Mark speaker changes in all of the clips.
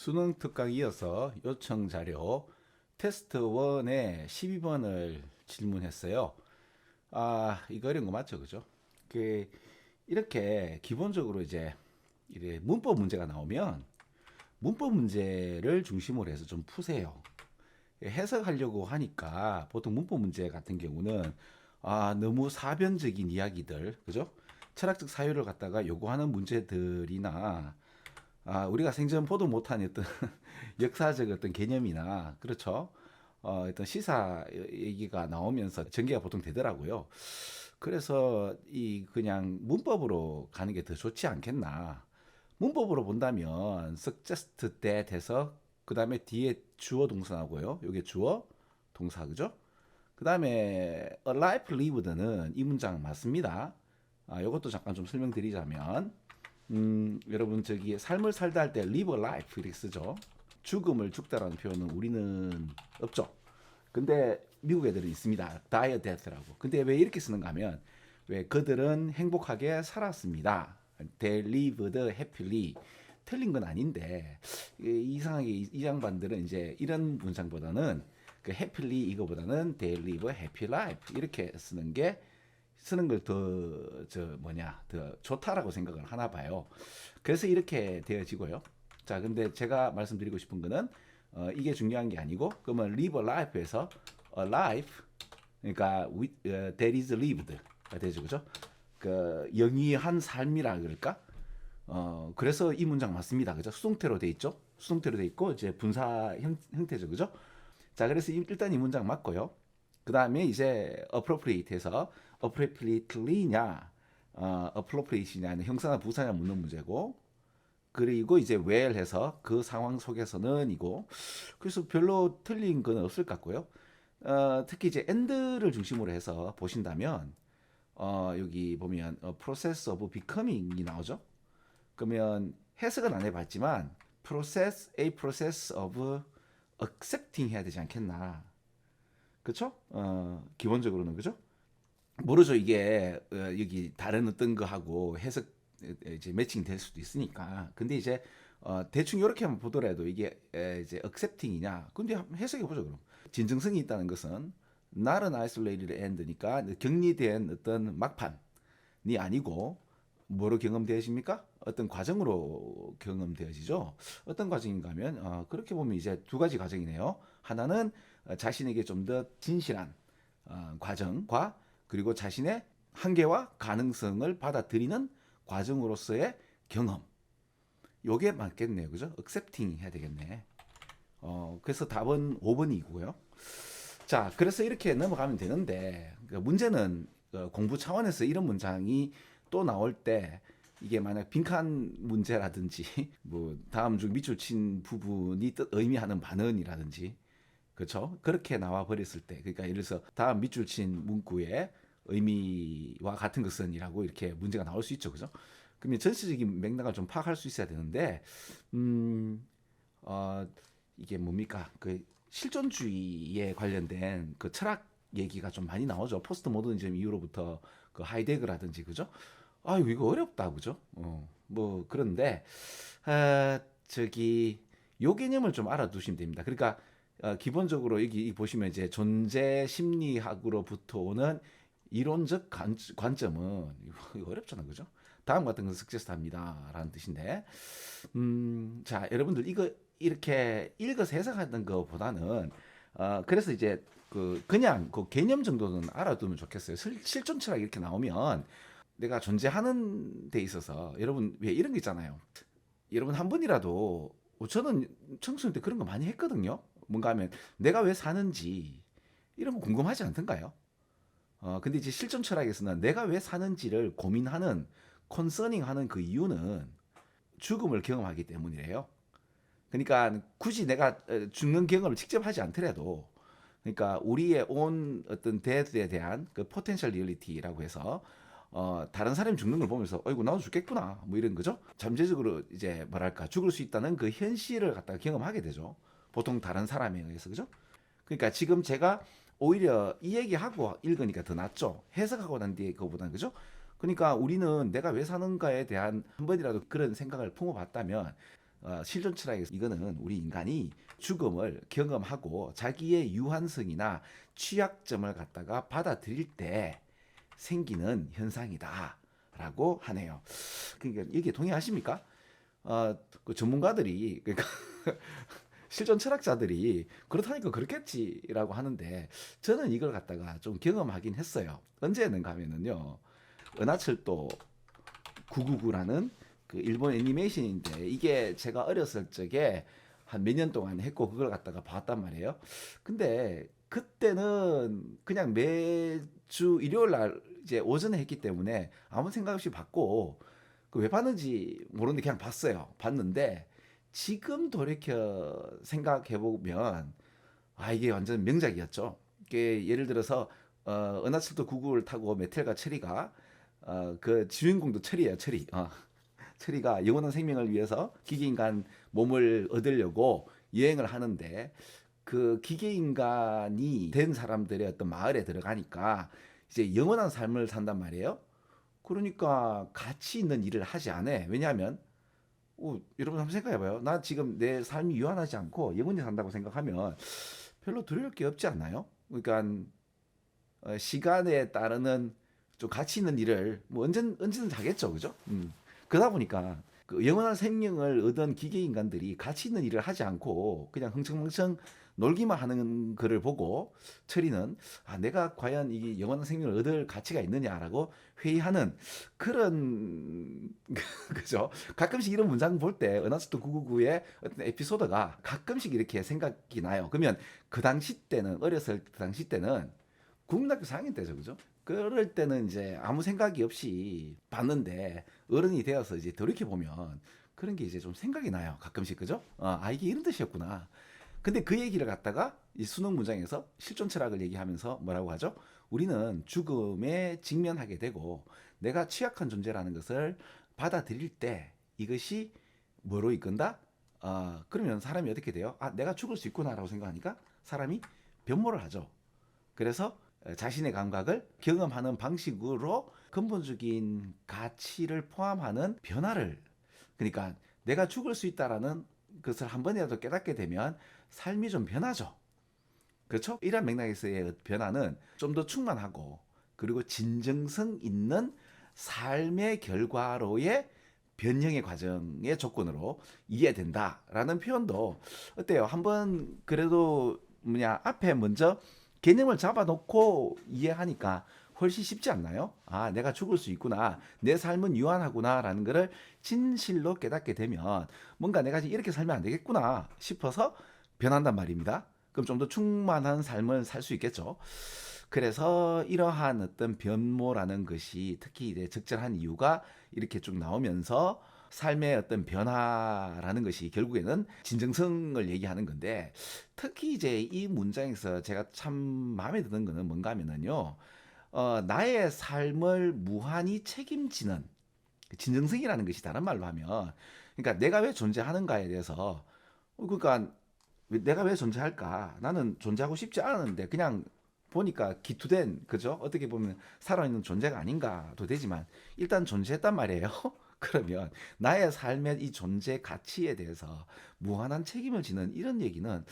Speaker 1: 수능 특강 이어서 요청 자료 테스트 1에 12번을 질문했어요. 이거 어려운 거 맞죠? 그죠? 그 이렇게 기본적으로 이제 이래 문법 문제가 나오면 문법 문제를 중심으로 해서 좀 푸세요. 해석하려고 하니까 보통 문법 문제 같은 경우는 너무 사변적인 이야기들, 그죠? 철학적 사유를 갖다가 요구하는 문제들이나 우리가 생전 보도 못한 어떤 역사적 어떤 개념이나 그렇죠. 어떤 시사 얘기가 나오면서 전개가 보통 되더라고요. 그래서 이 그냥 문법으로 가는 게 더 좋지 않겠나. 문법으로 본다면 suggest that 해서 그 다음에 뒤에 주어 동사 나오고요. 요게 주어 동사 그죠? 그 다음에 a life lived는 이 문장 맞습니다. 요것도 잠깐 좀 설명드리자면 여러분 저기 삶을 살다 할 때 live a life 이렇게 쓰죠. 죽음을 죽다라는 표현은 우리는 없죠. 근데 미국 애들은 있습니다. die a death라고. 근데 왜 이렇게 쓰는가 하면 왜 그들은 행복하게 살았습니다. They lived happily. 틀린 건 아닌데 이상하게 이 양반들은 이제 이런 문장보다는 그 happily 이거보다는 they live a happy life 이렇게 쓰는 걸 더 좋다라고 생각을 하나 봐요. 그래서 이렇게 되어지고요. 자, 근데 제가 말씀드리고 싶은 거는 이게 중요한 게 아니고 그러면 live a life에서 a life 그러니까 that is lived가 되죠, 그죠? 그 영위한 삶이라 그럴까? 그래서 이 문장 맞습니다, 그죠? 수동태로 돼 있죠? 수동태로 돼 있고 이제 분사 형태죠, 그죠? 자, 그래서 일단 이 문장 맞고요. 그 다음에 이제 appropriate에서 appropriately냐, appropriate냐는 형사나 부사냐 묻는 문제고, 그리고 이제 well 해서 그 상황 속에서는 이고, 그래서 별로 틀린 건 없을 것 같고요. 특히 이제 and를 중심으로 해서 보신다면, 여기 보면 process of becoming이 나오죠. 그러면 해석은 안 해봤지만 a process of accepting 해야 되지 않겠나. 그쵸? 기본적으로는 그죠? 모르죠. 이게 여기 다른 어떤 거하고 해석 이제 매칭 될 수도 있으니까. 근데 이제 대충 이렇게 한번 보더라도 이게 이제 accepting이냐? 근데 해석해 보죠 그럼. 진정성이 있다는 것은 not an isolated end니까 격리된 어떤 막판이 아니고 뭐로 경험되어집니까? 어떤 과정으로 경험되어지죠. 어떤 과정인가 하면 그렇게 보면 이제 두 가지 과정이네요. 하나는 자신에게 좀 더 진실한 과정과 그리고 자신의 한계와 가능성을 받아들이는 과정으로서의 경험. 요게 맞겠네요. 그죠? accepting 해야 되겠네. 그래서 답은 5번이고요. 자, 그래서 이렇게 넘어가면 되는데 그 문제는 공부 차원에서 이런 문장이 또 나올 때 이게 만약 빈칸 문제라든지 뭐 다음 중 밑줄 친 부분이 의미하는 반언이라든지 그렇죠? 그렇게 나와 버렸을 때 그러니까 예를 들어서 다음 밑줄 친 문구의 의미와 같은 것은이라고 이렇게 문제가 나올 수 있죠. 그죠? 그러면 전체적인 맥락을 좀 파악할 수 있어야 되는데 음, 어, 이게 뭡니까? 그 실존주의에 관련된 그 철학 얘기가 좀 많이 나오죠. 포스트 모더니즘 이후로부터 그 하이데거라든지 그죠? 이거 어렵다 그죠? 뭐 그런데 저기 요 개념을 좀 알아두시면 됩니다. 그러니까 기본적으로 여기 보시면 이제 존재 심리학으로부터 오는 이론적 관점은 이거 어렵잖아 그죠? 다음 같은 건 석제스 합니다라는 뜻인데 자 여러분들 이거 이렇게 읽어서 해석하는 것보다는 그래서 이제 그냥 그 개념 정도는 알아두면 좋겠어요. 실존 철학 이렇게 나오면 내가 존재하는 데 있어서 여러분 왜 이런 게 있잖아요. 여러분 한 번이라도 저는 청소년 때 그런 거 많이 했거든요. 뭔가 하면 내가 왜 사는지 이런 거 궁금하지 않던가요? 근데 이제 실존 철학에서는 내가 왜 사는지를 고민하는 컨서닝 하는 그 이유는 죽음을 경험하기 때문이래요. 그러니까 굳이 내가 죽는 경험을 직접 하지 않더라도 그러니까 우리의 온 어떤 데스에 대한 그 포텐셜 리얼리티라고 해서 다른 사람이 죽는 걸 보면서 어이구 나도 죽겠구나 뭐 이런 거죠. 잠재적으로 이제 뭐랄까 죽을 수 있다는 그 현실을 갖다가 경험하게 되죠. 보통 다른 사람에 의해서 그죠? 그러니까 지금 제가 오히려 이 얘기하고 읽으니까 더 낫죠. 해석하고 난 뒤에 그거보다는 그죠? 그러니까 우리는 내가 왜 사는가에 대한 한 번이라도 그런 생각을 품어봤다면 실존 철학에서 이거는 우리 인간이 죽음을 경험하고 자기의 유한성이나 취약점을 갖다가 받아들일 때 생기는 현상이다라고 하네요. 그러니까 이게 동의하십니까? 그 전문가들이 그러니까 실존 철학자들이 그렇다니까 그렇겠지라고 하는데 저는 이걸 갖다가 좀 경험하긴 했어요. 언제였는가 하면은요. 은하철도 999라는 그 일본 애니메이션인데 이게 제가 어렸을 적에 한 몇 년 동안 했고 그걸 갖다가 봤단 말이에요. 근데 그때는 그냥 매주 일요일 날 이제 오전에 했기 때문에 아무 생각 없이 봤고 그 왜 봤는지 모르는데 그냥 봤어요. 봤는데 지금 돌이켜 생각해 보면 아 이게 완전 명작이었죠. 이게 예를 들어서 은하철도 999를 타고 메텔과 체리가 그 주인공도 체리예요. 체리. 체리가 영원한 생명을 위해서 기계인간 몸을 얻으려고 여행을 하는데 그 기계인간이 된 사람들의 어떤 마을에 들어가니까 이제 영원한 삶을 산단 말이에요. 그러니까 가치 있는 일을 하지 않아. 왜냐하면 여러분 한번 생각해봐요. 나 지금 내 삶이 유한하지 않고 영원히 산다고 생각하면 별로 두려울 게 없지 않나요? 그러니까 시간에 따르는 좀 가치 있는 일을 뭐 언제든 하겠죠, 그죠? 그러다 보니까 그 영원한 생명을 얻은 기계 인간들이 가치 있는 일을 하지 않고 그냥 흥청망청 놀기만 하는 거를 보고 철이는 내가 과연 이 영원한 생명을 얻을 가치가 있느냐라고 회의하는 그런 그죠? 가끔씩 이런 문장 볼 때 은하수도 999의 어떤 에피소드가 가끔씩 이렇게 생각이 나요. 그러면 그 당시 때는 어렸을 그 당시 때는 국민학교 4학년 때죠, 그죠? 그럴 때는 이제 아무 생각이 없이 봤는데 어른이 되어서 이제 돌이켜 보면 그런 게 이제 좀 생각이 나요. 가끔씩 그죠? 이게 이런 뜻이었구나. 근데 그 얘기를 갖다가 이 수능 문장에서 실존 철학을 얘기하면서 뭐라고 하죠? 우리는 죽음에 직면하게 되고 내가 취약한 존재라는 것을 받아들일 때 이것이 뭐로 이끈다? 그러면 사람이 어떻게 돼요? 내가 죽을 수 있구나라고 생각하니까 사람이 변모를 하죠. 그래서 자신의 감각을 경험하는 방식으로 근본적인 가치를 포함하는 변화를 그러니까 내가 죽을 수 있다라는 것을 한 번이라도 깨닫게 되면 삶이 좀 변하죠. 그렇죠? 이런 맥락에서의 변화는 좀 더 충만하고 그리고 진정성 있는 삶의 결과로의 변형의 과정의 조건으로 이해된다라는 표현도 어때요? 한번 그래도 앞에 먼저 개념을 잡아놓고 이해하니까 훨씬 쉽지 않나요? 내가 죽을 수 있구나. 내 삶은 유한하구나라는 것을 진실로 깨닫게 되면 뭔가 내가 이렇게 살면 안 되겠구나 싶어서 변한단 말입니다. 그럼 좀 더 충만한 삶을 살 수 있겠죠. 그래서 이러한 어떤 변모라는 것이 특히 이제 적절한 이유가 이렇게 쭉 나오면서 삶의 어떤 변화라는 것이 결국에는 진정성을 얘기하는 건데 특히 이제 이 문장에서 제가 참 마음에 드는 거는 뭔가 하면은요. 나의 삶을 무한히 책임지는 진정성이라는 것이 다른 말로 하면 그러니까 내가 왜 존재하는가에 대해서 그러니까 내가 왜 존재할까? 나는 존재하고 싶지 않은데 그냥 보니까 기투된 그죠? 어떻게 보면 살아있는 존재가 아닌가도 되지만 일단 존재했단 말이에요. 그러면 나의 삶의 이 존재 가치에 대해서 무한한 책임을 지는 이런 얘기는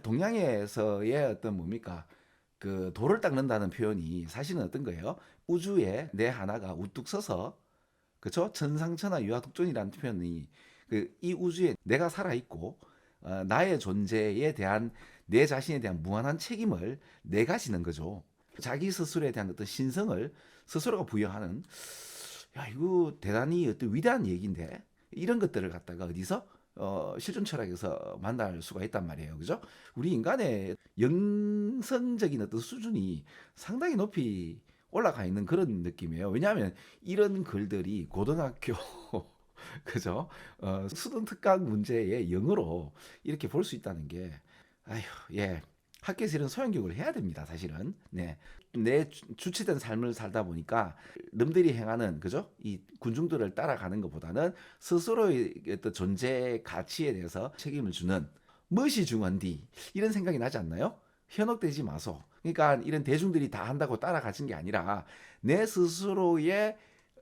Speaker 1: 동양에서의 어떤 뭡니까? 그 돌을 닦는다는 표현이 사실은 어떤 거예요? 우주에 내 하나가 우뚝 서서 그렇죠? 천상천하 유아독존이라는 표현이 그 이 우주에 내가 살아 있고 나의 존재에 대한 내 자신에 대한 무한한 책임을 내가 지는 거죠. 자기 스스로에 대한 어떤 신성을 스스로가 부여하는 이거 대단히 어떤 위대한 얘기인데 이런 것들을 갖다가 어디서 실존 철학에서 만날 수가 있단 말이에요. 그죠? 우리 인간의 영성적인 어떤 수준이 상당히 높이 올라가 있는 그런 느낌이에요. 왜냐하면 이런 글들이 고등학교 그죠? 수능 특강 문제의 영어로 이렇게 볼 수 있다는 게 예. 학교에서 이런 소양교육을 해야 됩니다, 사실은. 네. 내 주체된 삶을 살다 보니까 놈들이 행하는 그죠? 이 군중들을 따라가는 것보다는 스스로의 어떤 존재 가치에 대해서 책임을 주는 무엇이 중요한디 이런 생각이 나지 않나요? 현혹되지 마소. 그러니까 이런 대중들이 다 한다고 따라가진 게 아니라 내 스스로의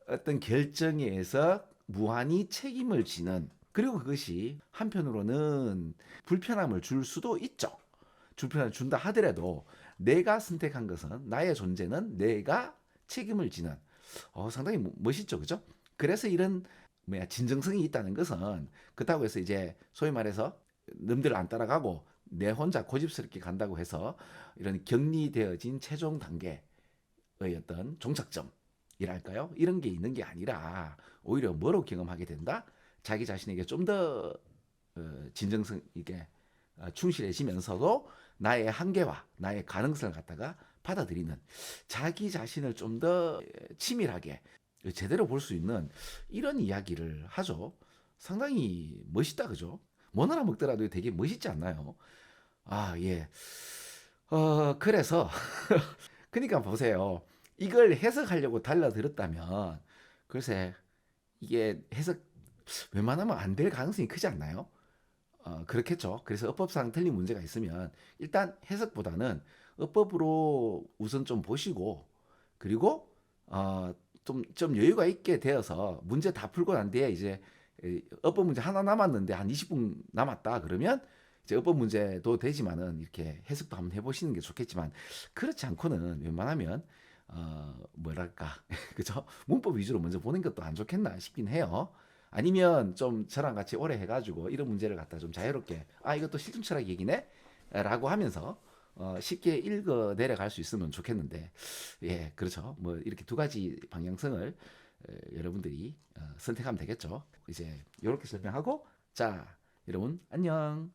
Speaker 1: 어떤 결정에 의해서 무한히 책임을 지는 그리고 그것이 한편으로는 불편함을 줄 수도 있죠. 불편함을 준다 하더라도 내가 선택한 것은 나의 존재는 내가 책임을 지는 상당히 멋있죠, 그죠? 그래서 이런 진정성이 있다는 것은 그렇다고 해서 이제 소위 말해서 남들 안 따라가고 내 혼자 고집스럽게 간다고 해서 이런 격리되어진 최종 단계의 어떤 종착점이랄까요? 이런 게 있는 게 아니라 오히려 뭐로 경험하게 된다? 자기 자신에게 좀 더 진정성 있게 충실해지면서도 나의 한계와 나의 가능성을 갖다가 받아들이는 자기 자신을 좀 더 치밀하게 제대로 볼 수 있는 이런 이야기를 하죠. 상당히 멋있다, 그죠? 뭐 하나 먹더라도 되게 멋있지 않나요? 아, 예. 그래서, 그러니까 보세요. 이걸 해석하려고 달라들었다면, 글쎄, 이게 해석, 웬만하면 안 될 가능성이 크지 않나요? 그렇겠죠. 그래서 어법상 틀린 문제가 있으면, 일단 해석보다는 어법으로 우선 좀 보시고, 그리고, 좀 여유가 있게 되어서 문제 다 풀고 난 뒤에 이제 어법 문제 하나 남았는데 한 20분 남았다 그러면 이제 어법 문제도 되지만은 이렇게 해석도 한번 해보시는 게 좋겠지만 그렇지 않고는 웬만하면 뭐랄까 그죠? 문법 위주로 먼저 보는 것도 안 좋겠나 싶긴 해요. 아니면 좀 저랑 같이 오래 해가지고 이런 문제를 갖다 좀 자유롭게 이것도 실증 철학 얘기네 라고 하면서 쉽게 읽어 내려갈 수 있으면 좋겠는데 예 그렇죠. 뭐 이렇게 두 가지 방향성을 여러분들이 선택하면 되겠죠. 이제 이렇게 설명하고 자 여러분 안녕.